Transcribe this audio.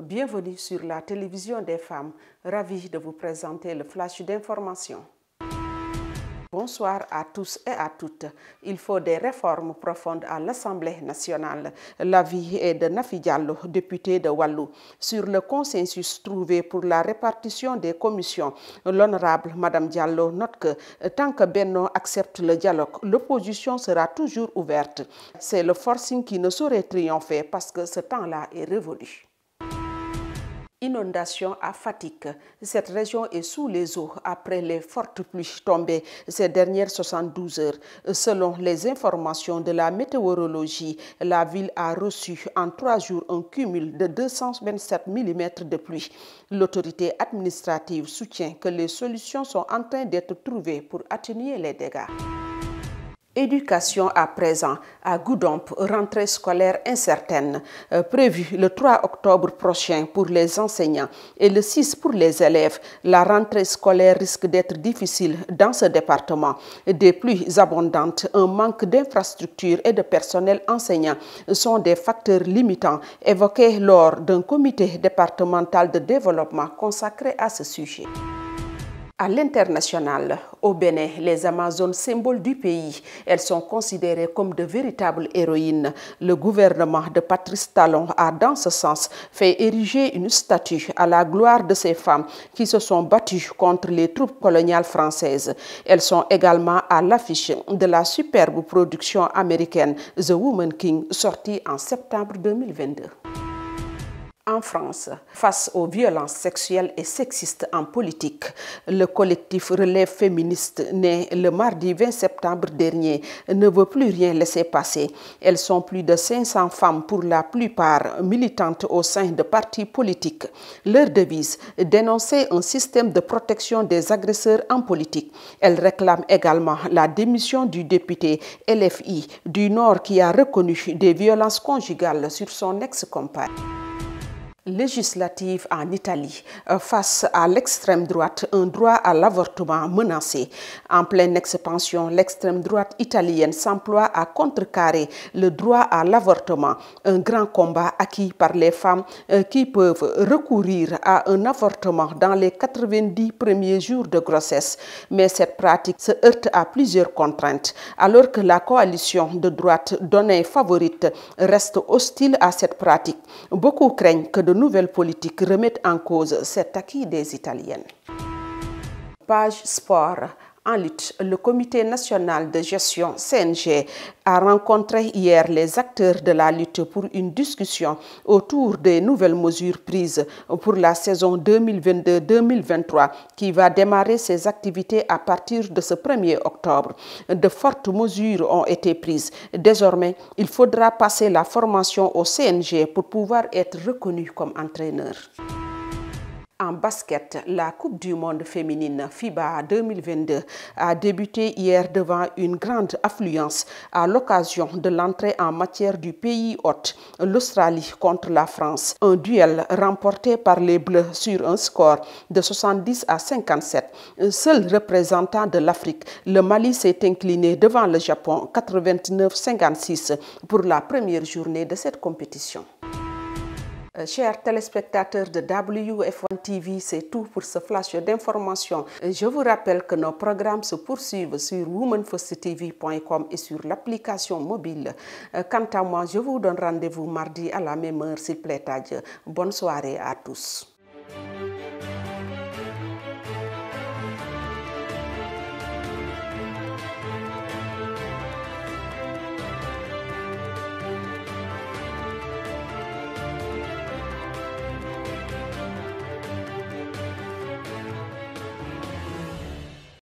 Bienvenue sur la télévision des femmes, ravie de vous présenter le flash d'information. Bonsoir à tous et à toutes. Il faut des réformes profondes à l'Assemblée nationale. L'avis est de Nafi Diallo, député de Wallou. Sur le consensus trouvé pour la répartition des commissions, l'honorable Madame Diallo note que tant que Benno accepte le dialogue, l'opposition sera toujours ouverte. C'est le forcing qui ne saurait triompher parce que ce temps-là est révolu. Inondation à Fatick. Cette région est sous les eaux après les fortes pluies tombées ces dernières 72 heures. Selon les informations de la météorologie, la ville a reçu en 3 jours un cumul de 227 mm de pluie. L'autorité administrative soutient que les solutions sont en train d'être trouvées pour atténuer les dégâts. Éducation à présent, à Goudomp, rentrée scolaire incertaine, prévue le 3 octobre prochain pour les enseignants et le 6 pour les élèves. La rentrée scolaire risque d'être difficile dans ce département. Des pluies abondantes, un manque d'infrastructures et de personnel enseignant sont des facteurs limitants évoqués lors d'un comité départemental de développement consacré à ce sujet. À l'international, au Bénin, les Amazones, symboles du pays, elles sont considérées comme de véritables héroïnes. Le gouvernement de Patrice Talon a, dans ce sens, fait ériger une statue à la gloire de ces femmes qui se sont battues contre les troupes coloniales françaises. Elles sont également à l'affiche de la superbe production américaine The Woman King, sortie en septembre 2022. En France, face aux violences sexuelles et sexistes en politique, le collectif Relève féministe, né le mardi 20 septembre dernier, ne veut plus rien laisser passer. Elles sont plus de 500 femmes, pour la plupart militantes au sein de partis politiques. Leur devise, dénoncer un système de protection des agresseurs en politique. Elles réclament également la démission du député LFI du Nord qui a reconnu des violences conjugales sur son ex-compagne. Législative en Italie, face à l'extrême droite, un droit à l'avortement menacé. En pleine expansion, l'extrême droite italienne s'emploie à contrecarrer le droit à l'avortement, un grand combat acquis par les femmes qui peuvent recourir à un avortement dans les 90 premiers jours de grossesse. Mais cette pratique se heurte à plusieurs contraintes, alors que la coalition de droite donnée favorite reste hostile à cette pratique. Beaucoup craignent que de nouvelles politiques remettent en cause cet acquis des Italiennes. Page Sport. En lutte, le comité national de gestion CNG a rencontré hier les acteurs de la lutte pour une discussion autour des nouvelles mesures prises pour la saison 2022-2023 qui va démarrer ses activités à partir de ce 1er octobre. De fortes mesures ont été prises. Désormais, il faudra passer la formation au CNG pour pouvoir être reconnu comme entraîneur. En basket, la Coupe du monde féminine FIBA 2022 a débuté hier devant une grande affluence à l'occasion de l'entrée en matière du pays hôte, l'Australie contre la France. Un duel remporté par les Bleus sur un score de 70 à 57. Seul représentant de l'Afrique, le Mali s'est incliné devant le Japon 89-56 pour la première journée de cette compétition. Chers téléspectateurs de WF1 TV, c'est tout pour ce flash d'information. Je vous rappelle que nos programmes se poursuivent sur womanfirsttv.com et sur l'application mobile. Quant à moi, je vous donne rendez-vous mardi à la même heure s'il plaît à Dieu. Bonne soirée à tous.